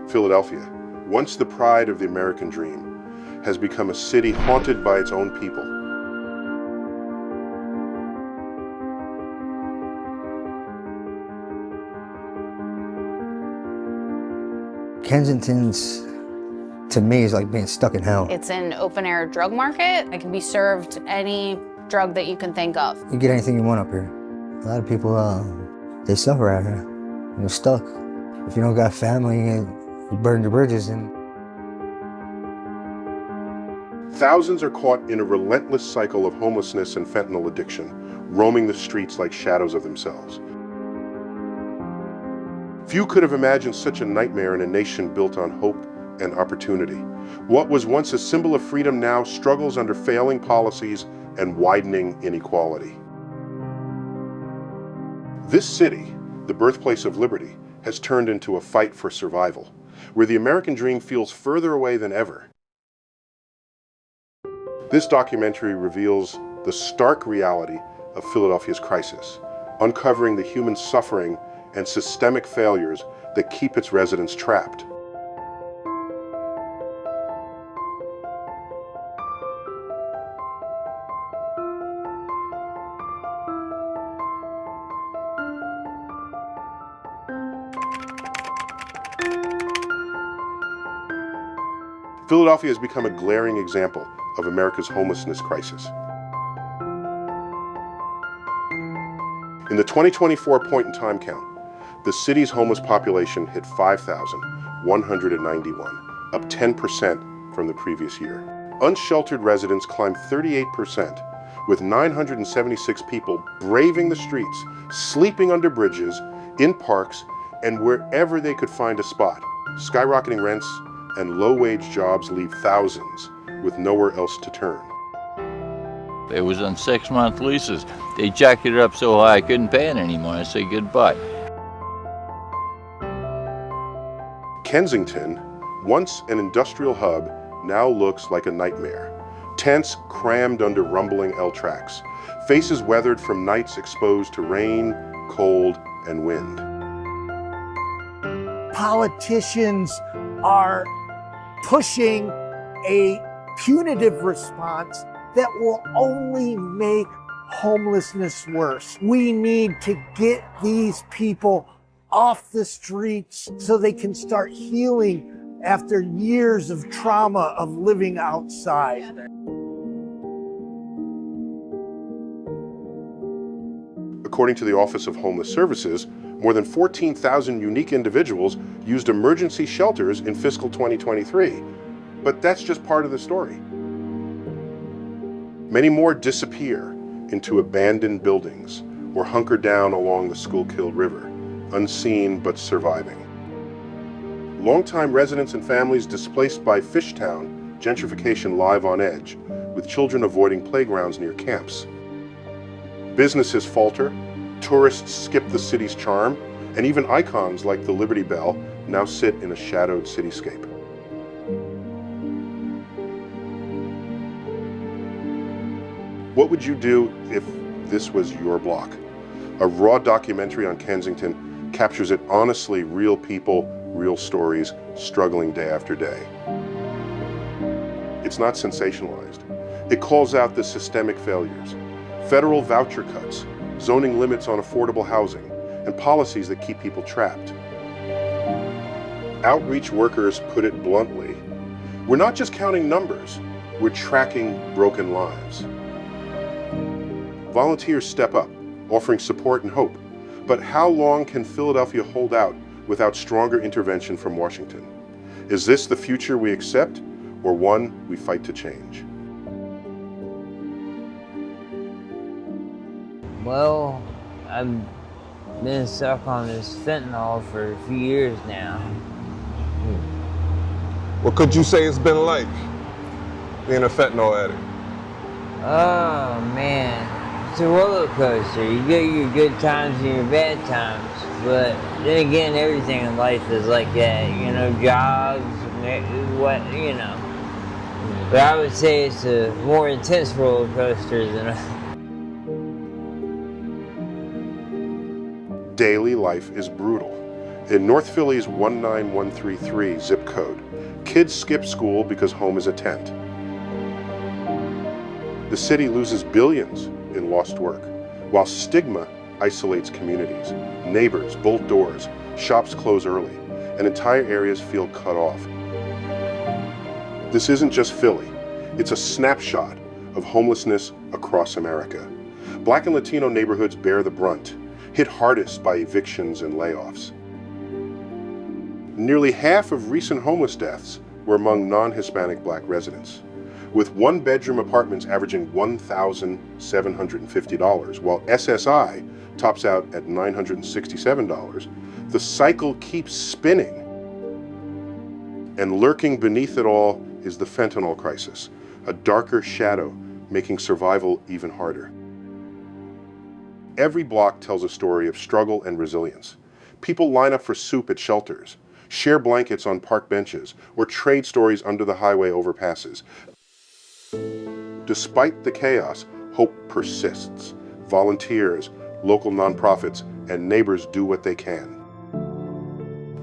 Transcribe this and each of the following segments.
Philadelphia, once the pride of the American dream, has become a city haunted by its own people. Kensington's, to me, is like being stuck in hell. It's an open-air drug market. It can be served any drug that you can think of. You get anything you want up here. A lot of people, they suffer out here. You're stuck. If you don't got family, you burn your bridges. And thousands are caught in a relentless cycle of homelessness and fentanyl addiction, roaming the streets like shadows of themselves. Few could have imagined such a nightmare in a nation built on hope and opportunity. What was once a symbol of freedom now struggles under failing policies and widening inequality. This city, the birthplace of liberty, has turned into a fight for survival, where the American dream feels further away than ever. This documentary reveals the stark reality of Philadelphia's crisis, uncovering the human suffering and systemic failures that keep its residents trapped. Philadelphia has become a glaring example of America's homelessness crisis. In the 2024 point-in-time count, the city's homeless population hit 5,191, up 10% from the previous year. Unsheltered residents climbed 38%, with 976 people braving the streets, sleeping under bridges, in parks, and wherever they could find a spot. Skyrocketing rents and low-wage jobs leave thousands with nowhere else to turn. It was on 6-month leases. They jacked it up so high I couldn't pay it anymore. I said goodbye. Kensington, once an industrial hub, now looks like a nightmare. Tents crammed under rumbling L tracks, faces weathered from nights exposed to rain, cold, and wind. Politicians are pushing a punitive response that will only make homelessness worse. We need to get these people off the streets so they can start healing after years of trauma of living outside. According to the Office of Homeless Services, more than 14,000 unique individuals used emergency shelters in fiscal 2023. But that's just part of the story. Many more disappear into abandoned buildings or hunker down along the Schuylkill River, unseen but surviving. Longtime residents and families displaced by Fishtown gentrification live on edge, with children avoiding playgrounds near camps. Businesses falter, tourists skip the city's charm, and even icons like the Liberty Bell now sit in a shadowed cityscape. What would you do if this was your block? A raw documentary on Kensington captures it honestly, real people, real stories, struggling day after day. It's not sensationalized. It calls out the systemic failures, federal voucher cuts, zoning limits on affordable housing, and policies that keep people trapped. Outreach workers put it bluntly, we're not just counting numbers, we're tracking broken lives. Volunteers step up, offering support and hope. But how long can Philadelphia hold out without stronger intervention from Washington? Is this the future we accept, or one we fight to change? Well, I've been stuck on this fentanyl for a few years now. What could you say it's been like, being a fentanyl addict? Oh man, it's a roller coaster. You get your good times and your bad times, but then again, everything in life is like that. You know, jobs, what, you know. But I would say it's a more intense roller coaster than Daily life is brutal. In North Philly's 19133 zip code, kids skip school because home is a tent. The city loses billions in lost work, while stigma isolates communities. Neighbors bolt doors, shops close early, and entire areas feel cut off. This isn't just Philly, it's a snapshot of homelessness across America. Black and Latino neighborhoods bear the brunt, hit hardest by evictions and layoffs. Nearly half of recent homeless deaths were among non-Hispanic Black residents, with one-bedroom apartments averaging $1,750, while SSI tops out at $967. The cycle keeps spinning. And lurking beneath it all is the fentanyl crisis, a darker shadow making survival even harder. Every block tells a story of struggle and resilience. People line up for soup at shelters, share blankets on park benches, or trade stories under the highway overpasses. Despite the chaos, hope persists. Volunteers, local nonprofits, and neighbors do what they can.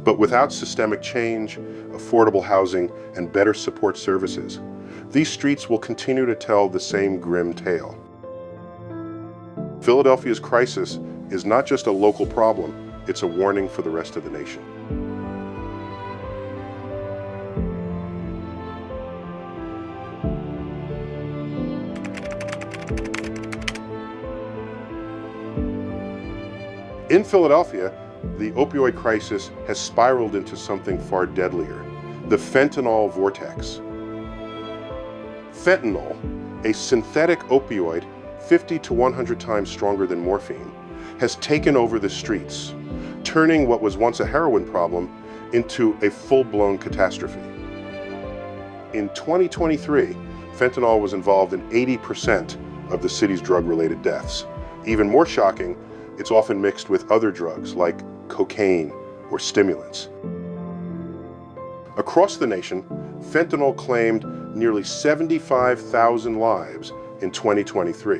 But without systemic change, affordable housing, and better support services, these streets will continue to tell the same grim tale. Philadelphia's crisis is not just a local problem, it's a warning for the rest of the nation. In Philadelphia, the opioid crisis has spiraled into something far deadlier, the fentanyl vortex. Fentanyl, a synthetic opioid 50 to 100 times stronger than morphine, has taken over the streets, turning what was once a heroin problem into a full-blown catastrophe. In 2023, fentanyl was involved in 80% of the city's drug-related deaths. Even more shocking, it's often mixed with other drugs like cocaine or stimulants. Across the nation, fentanyl claimed nearly 75,000 lives in 2023.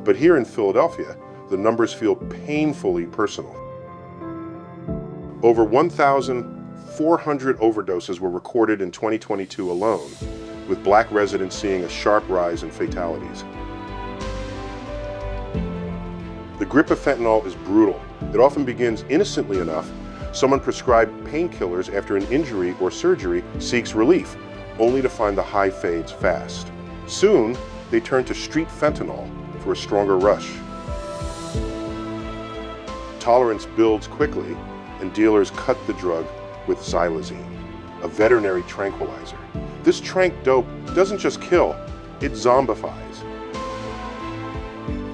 But here in Philadelphia, the numbers feel painfully personal. Over 1,400 overdoses were recorded in 2022 alone, with Black residents seeing a sharp rise in fatalities. The grip of fentanyl is brutal. It often begins innocently enough. Someone prescribed painkillers after an injury or surgery seeks relief, only to find the high fades fast. Soon, they turn to street fentanyl for a stronger rush. Tolerance builds quickly, and dealers cut the drug with xylazine, a veterinary tranquilizer. This tranq dope doesn't just kill, it zombifies.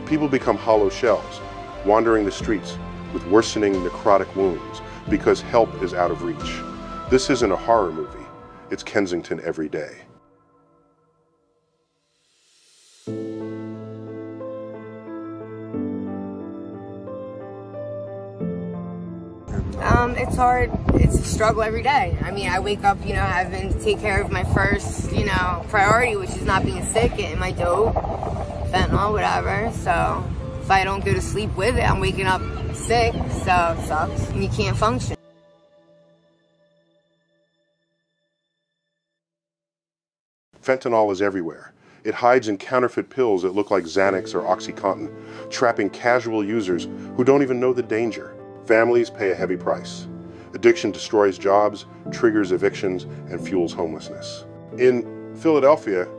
People become hollow shells, wandering the streets with worsening necrotic wounds because help is out of reach. This isn't a horror movie, it's Kensington every day. It's hard. It's a struggle every day. I mean, I wake up, having to take care of my first, priority, which is not being sick, getting my dope, fentanyl, whatever. So if I don't go to sleep with it, I'm waking up sick, so it sucks. And you can't function. Fentanyl is everywhere. It hides in counterfeit pills that look like Xanax or OxyContin, trapping casual users who don't even know the danger. Families pay a heavy price. Addiction destroys jobs, triggers evictions, and fuels homelessness. In Philadelphia,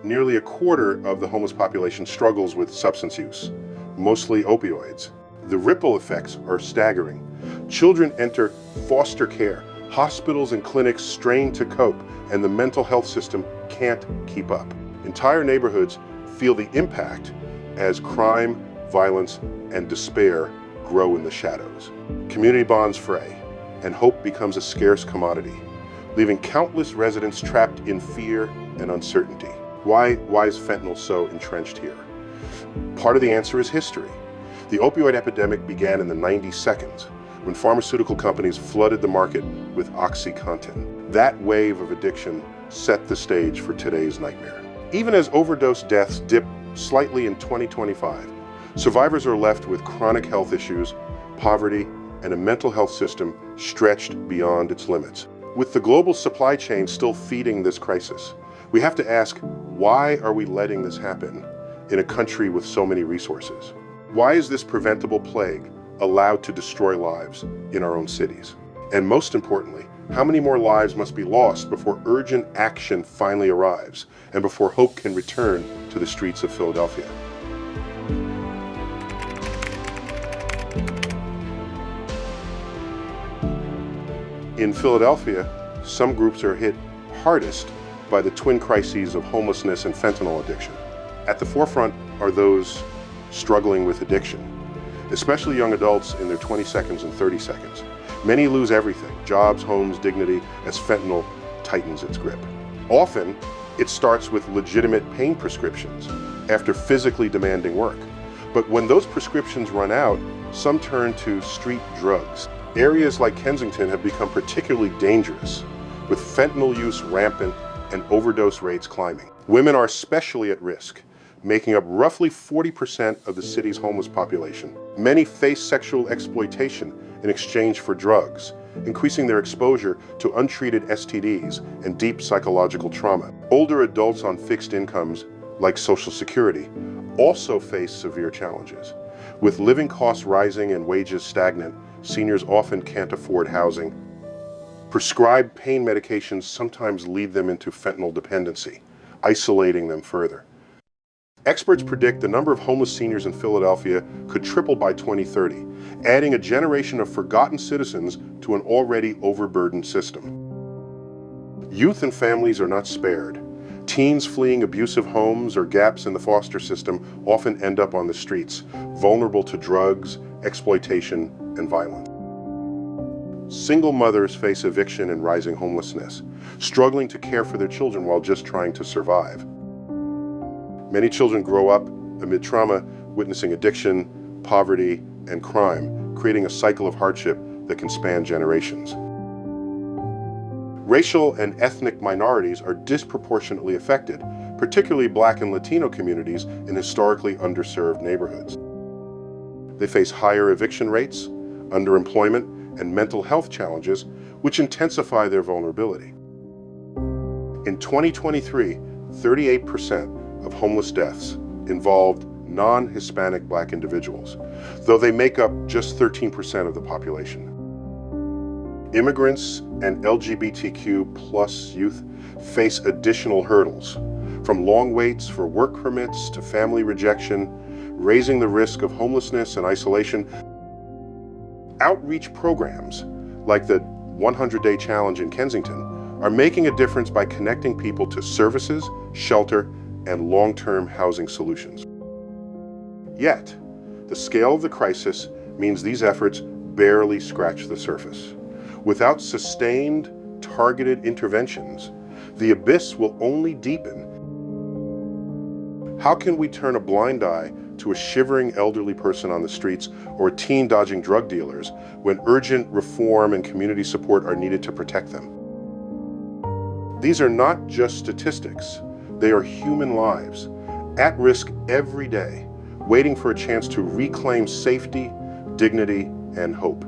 nearly a quarter of the homeless population struggles with substance use, mostly opioids. The ripple effects are staggering. Children enter foster care, hospitals and clinics strain to cope, and the mental health system can't keep up. Entire neighborhoods feel the impact as crime, violence, and despair grow in the shadows. Community bonds fray, and hope becomes a scarce commodity, leaving countless residents trapped in fear and uncertainty. Why is fentanyl so entrenched here? Part of the answer is history. The opioid epidemic began in the 92nd, when pharmaceutical companies flooded the market with OxyContin. That wave of addiction set the stage for today's nightmare. Even as overdose deaths dip slightly in 2025, survivors are left with chronic health issues, poverty, and a mental health system stretched beyond its limits. With the global supply chain still feeding this crisis, we have to ask, why are we letting this happen in a country with so many resources? Why is this preventable plague allowed to destroy lives in our own cities? And most importantly, how many more lives must be lost before urgent action finally arrives and before hope can return to the streets of Philadelphia? In Philadelphia, some groups are hit hardest by the twin crises of homelessness and fentanyl addiction. At the forefront are those struggling with addiction, especially young adults in their 22nd and 32nd. Many lose everything, jobs, homes, dignity, as fentanyl tightens its grip. Often, it starts with legitimate pain prescriptions after physically demanding work. But when those prescriptions run out, some turn to street drugs. Areas like Kensington have become particularly dangerous, with fentanyl use rampant and overdose rates climbing. Women are especially at risk, making up roughly 40% of the city's homeless population. Many face sexual exploitation in exchange for drugs, increasing their exposure to untreated STDs and deep psychological trauma. Older adults on fixed incomes, like Social Security, also face severe challenges. With living costs rising and wages stagnant, seniors often can't afford housing. Prescribed pain medications sometimes lead them into fentanyl dependency, isolating them further. Experts predict the number of homeless seniors in Philadelphia could triple by 2030, adding a generation of forgotten citizens to an already overburdened system. Youth and families are not spared. Teens fleeing abusive homes or gaps in the foster system often end up on the streets, vulnerable to drugs, exploitation, and violence. Single mothers face eviction and rising homelessness, struggling to care for their children while just trying to survive. Many children grow up amid trauma, witnessing addiction, poverty, and crime, creating a cycle of hardship that can span generations. Racial and ethnic minorities are disproportionately affected, particularly Black and Latino communities in historically underserved neighborhoods. They face higher eviction rates, underemployment, and mental health challenges, which intensify their vulnerability. In 2023, 38% of homeless deaths involved non-Hispanic Black individuals, though they make up just 13% of the population. Immigrants and LGBTQ+ youth face additional hurdles, from long waits for work permits to family rejection, raising the risk of homelessness and isolation. Outreach programs, like the 100-Day Challenge in Kensington, are making a difference by connecting people to services, shelter, and long-term housing solutions. Yet, the scale of the crisis means these efforts barely scratch the surface. Without sustained, targeted interventions, the abyss will only deepen. How can we turn a blind eye to a shivering elderly person on the streets or a teen dodging drug dealers when urgent reform and community support are needed to protect them? These are not just statistics. They are human lives, at risk every day, waiting for a chance to reclaim safety, dignity, and hope.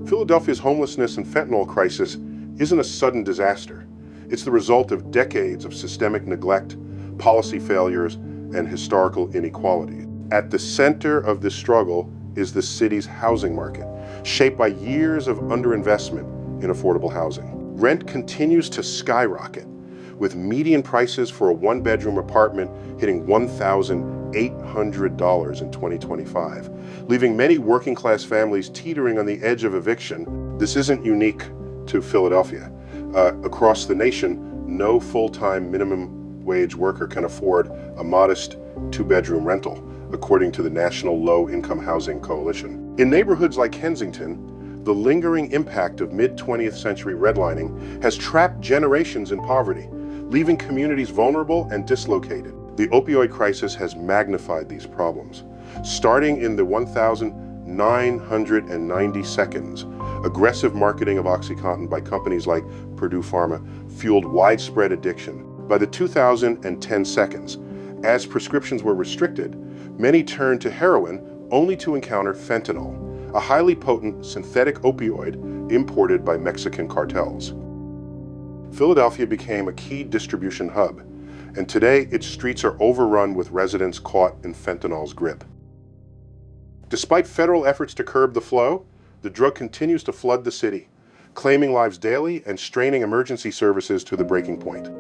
Philadelphia's homelessness and fentanyl crisis isn't a sudden disaster. It's the result of decades of systemic neglect, policy failures, and historical inequality. At the center of this struggle is the city's housing market, shaped by years of underinvestment in affordable housing. Rent continues to skyrocket, with median prices for a one-bedroom apartment hitting $1,800 in 2025, leaving many working-class families teetering on the edge of eviction. This isn't unique to Philadelphia. Across the nation, no full-time minimum wage worker can afford a modest two-bedroom rental, according to the National Low-Income Housing Coalition. In neighborhoods like Kensington, the lingering impact of mid-20th century redlining has trapped generations in poverty, leaving communities vulnerable and dislocated. The opioid crisis has magnified these problems. Starting in the 1,990 seconds, Aggressive marketing of OxyContin by companies like Purdue Pharma fueled widespread addiction. By the 2010 seconds, as prescriptions were restricted, many turned to heroin only to encounter fentanyl, a highly potent synthetic opioid imported by Mexican cartels. Philadelphia became a key distribution hub, and today its streets are overrun with residents caught in fentanyl's grip. Despite federal efforts to curb the flow, the drug continues to flood the city, claiming lives daily and straining emergency services to the breaking point.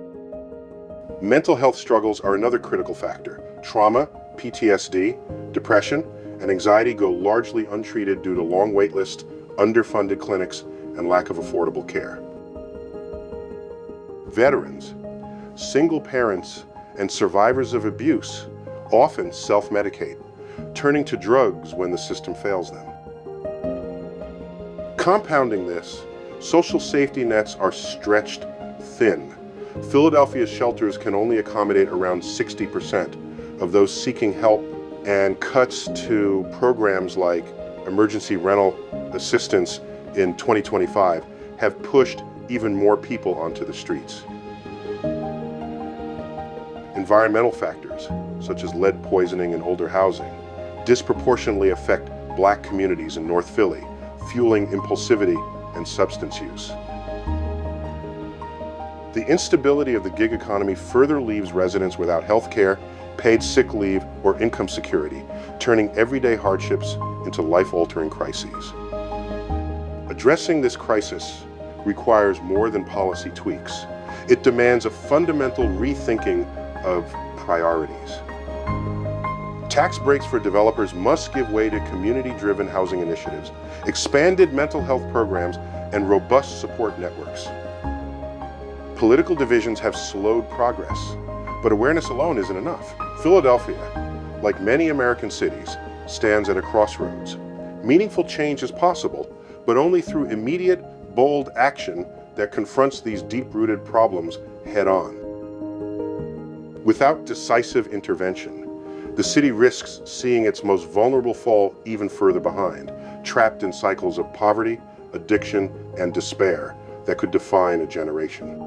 Mental health struggles are another critical factor. Trauma, PTSD, depression, and anxiety go largely untreated due to long wait lists, underfunded clinics, and lack of affordable care. Veterans, single parents, and survivors of abuse often self-medicate, turning to drugs when the system fails them. Compounding this, social safety nets are stretched thin. Philadelphia's shelters can only accommodate around 60% of those seeking help, and cuts to programs like emergency rental assistance in 2025 have pushed even more people onto the streets. Environmental factors, such as lead poisoning and older housing, disproportionately affect Black communities in North Philly, fueling impulsivity and substance use. The instability of the gig economy further leaves residents without health care, paid sick leave, or income security, turning everyday hardships into life-altering crises. Addressing this crisis requires more than policy tweaks. It demands a fundamental rethinking of priorities. Tax breaks for developers must give way to community-driven housing initiatives, expanded mental health programs, and robust support networks. Political divisions have slowed progress, but awareness alone isn't enough. Philadelphia, like many American cities, stands at a crossroads. Meaningful change is possible, but only through immediate, bold action that confronts these deep-rooted problems head-on. Without decisive intervention, the city risks seeing its most vulnerable fall even further behind, trapped in cycles of poverty, addiction, and despair that could define a generation.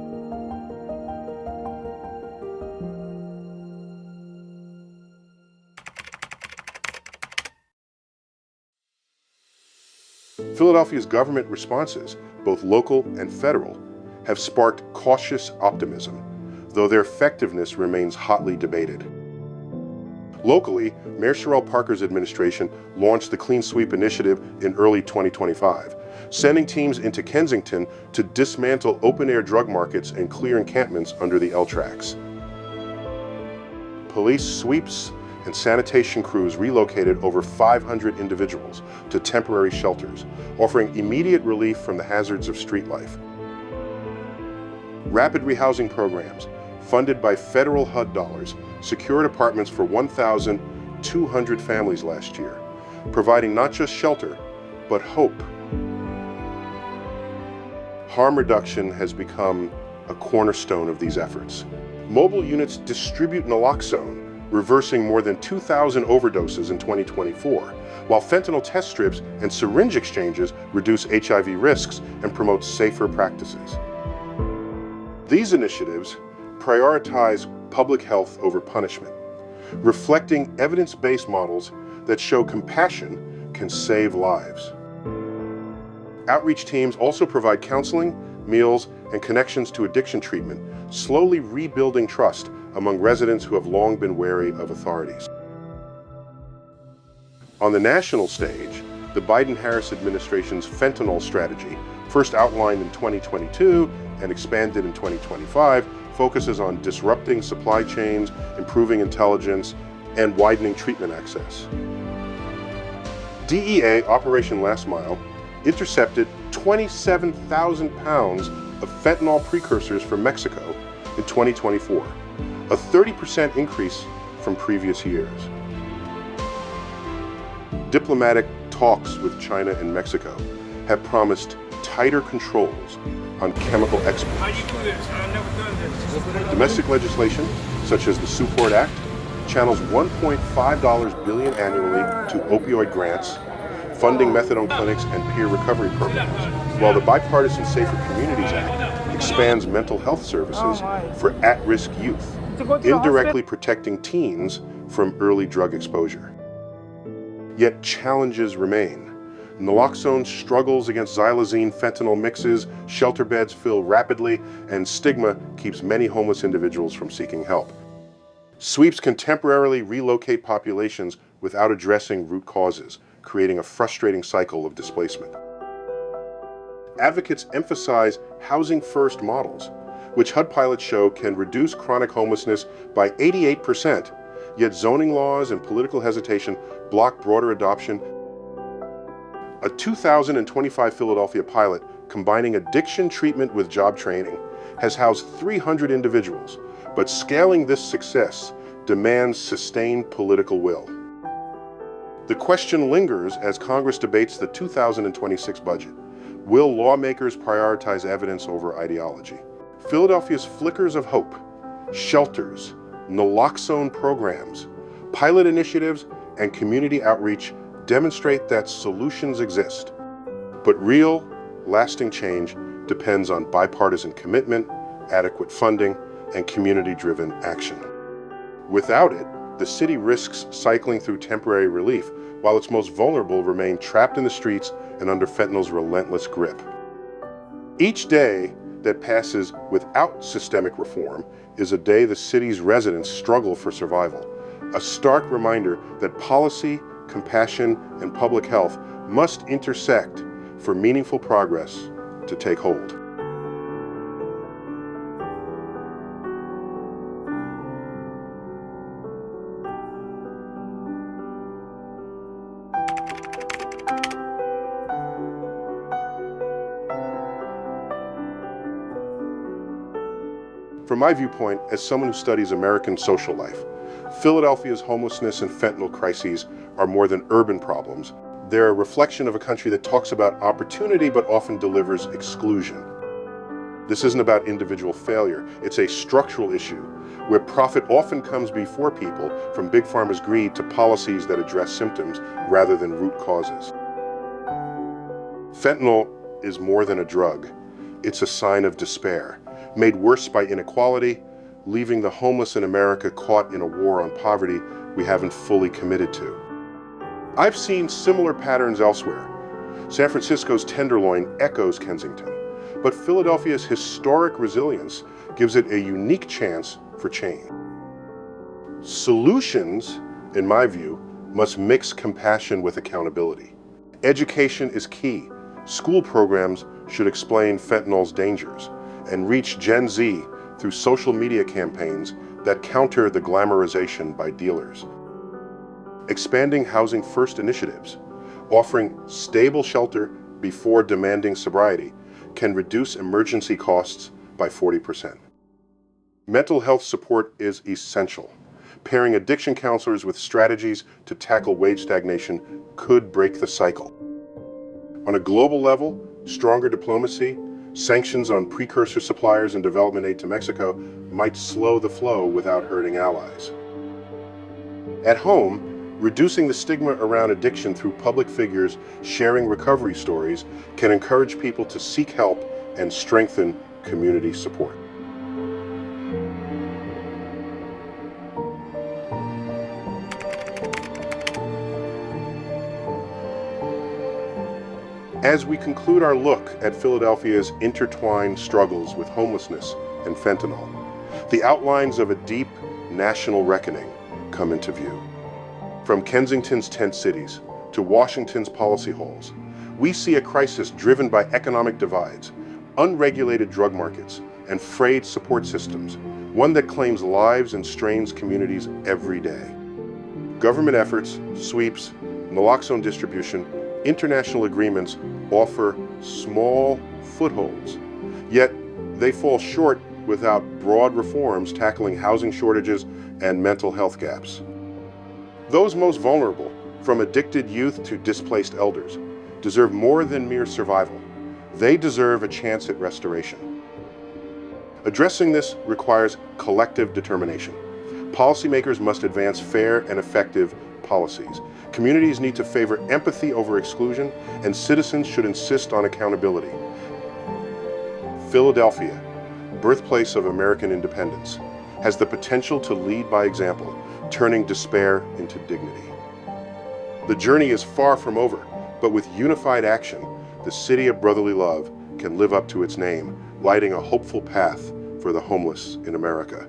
Philadelphia's government responses, both local and federal, have sparked cautious optimism, though their effectiveness remains hotly debated. Locally, Mayor Sherrell Parker's administration launched the Clean Sweep initiative in early 2025, sending teams into Kensington to dismantle open-air drug markets and clear encampments under the L tracks. Police sweeps and sanitation crews relocated over 500 individuals to temporary shelters, offering immediate relief from the hazards of street life. Rapid rehousing programs, funded by federal HUD dollars, secured apartments for 1,200 families last year, providing not just shelter, but hope. Harm reduction has become a cornerstone of these efforts. Mobile units distribute naloxone, reversing more than 2,000 overdoses in 2024, while fentanyl test strips and syringe exchanges reduce HIV risks and promote safer practices. These initiatives prioritize public health over punishment, reflecting evidence-based models that show compassion can save lives. Outreach teams also provide counseling, meals, and connections to addiction treatment, slowly rebuilding trust among residents who have long been wary of authorities. On the national stage, the Biden-Harris administration's fentanyl strategy, first outlined in 2022 and expanded in 2025, focuses on disrupting supply chains, improving intelligence, and widening treatment access. DEA Operation Last Mile intercepted 27,000 pounds of fentanyl precursors from Mexico in 2024, a 30% increase from previous years. Diplomatic talks with China and Mexico have promised tighter controls on chemical exports. How you do this? I've never done this. Domestic legislation, such as the Support Act, channels $1.5 billion annually to opioid grants, funding methadone clinics and peer recovery programs, while the Bipartisan Safer Communities Act expands mental health services for at-risk youth, indirectly protecting teens from early drug exposure. Yet challenges remain. Naloxone struggles against xylazine fentanyl mixes, shelter beds fill rapidly, and stigma keeps many homeless individuals from seeking help. Sweeps can temporarily relocate populations without addressing root causes, creating a frustrating cycle of displacement. Advocates emphasize housing-first models, which HUD pilots show can reduce chronic homelessness by 88%, yet zoning laws and political hesitation block broader adoption. A 2025 Philadelphia pilot combining addiction treatment with job training has housed 300 individuals, but scaling this success demands sustained political will. The question lingers as Congress debates the 2026 budget. Will lawmakers prioritize evidence over ideology? Philadelphia's flickers of hope, shelters, naloxone programs, pilot initiatives, and community outreach demonstrate that solutions exist. But real, lasting change depends on bipartisan commitment, adequate funding, and community-driven action. Without it, the city risks cycling through temporary relief, while its most vulnerable remain trapped in the streets and under fentanyl's relentless grip. Each day that passes without systemic reform is a day the city's residents struggle for survival, a stark reminder that policy, compassion, and public health must intersect for meaningful progress to take hold. From my viewpoint, as someone who studies American social life, Philadelphia's homelessness and fentanyl crises are more than urban problems. They're a reflection of a country that talks about opportunity but often delivers exclusion. This isn't about individual failure. It's a structural issue where profit often comes before people, from big pharma's greed to policies that address symptoms rather than root causes. Fentanyl is more than a drug. It's a sign of despair, made worse by inequality, leaving the homeless in America caught in a war on poverty we haven't fully committed to. I've seen similar patterns elsewhere. San Francisco's Tenderloin echoes Kensington, but Philadelphia's historic resilience gives it a unique chance for change. Solutions, in my view, must mix compassion with accountability. Education is key. School programs should explain fentanyl's dangers and reach Gen Z through social media campaigns that counter the glamorization by dealers. Expanding housing first initiatives, offering stable shelter before demanding sobriety, can reduce emergency costs by 40%. Mental health support is essential. Pairing addiction counselors with strategies to tackle wage stagnation could break the cycle. On a global level, stronger diplomacy, sanctions on precursor suppliers and development aid to Mexico might slow the flow without hurting allies. At home, reducing the stigma around addiction through public figures sharing recovery stories can encourage people to seek help and strengthen community support. As we conclude our look at Philadelphia's intertwined struggles with homelessness and fentanyl, the outlines of a deep national reckoning come into view. From Kensington's tent cities to Washington's policy holes, we see a crisis driven by economic divides, unregulated drug markets, and frayed support systems, one that claims lives and strains communities every day. Government efforts, sweeps, naloxone distribution, international agreements offer small footholds, yet they fall short without broad reforms tackling housing shortages and mental health gaps. Those most vulnerable, from addicted youth to displaced elders, deserve more than mere survival. They deserve a chance at restoration. Addressing this requires collective determination. Policymakers must advance fair and effective policies. Communities need to favor empathy over exclusion, and citizens should insist on accountability. Philadelphia, birthplace of American independence, has the potential to lead by example, turning despair into dignity. The journey is far from over, but with unified action, the city of brotherly love can live up to its name, lighting a hopeful path for the homeless in America.